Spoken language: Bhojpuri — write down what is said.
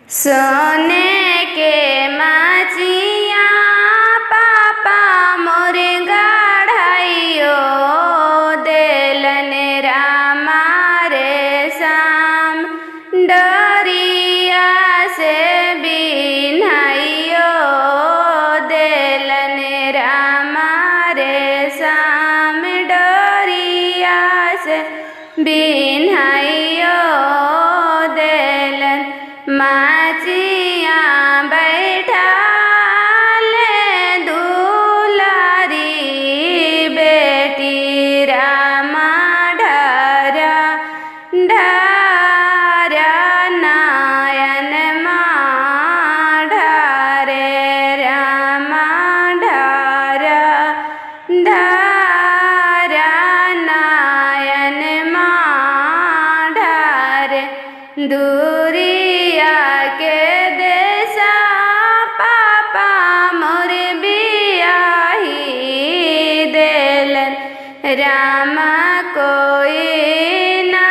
सोने के माचिया पापा मोर गढ़ाइयो देलन रामा रे शाम डोरिया से बिन्हाइयो देलन रामा रे शाम डोरिया से बिन्हाइयो देलन माचिया बैठा ले दुलारी बेटी रामा ढारा ढारा नयन ढारे रामा ढारा ढारा नयन ढारे दूरिया के देसा पापा मोर बियाही देलन रामा कोई ना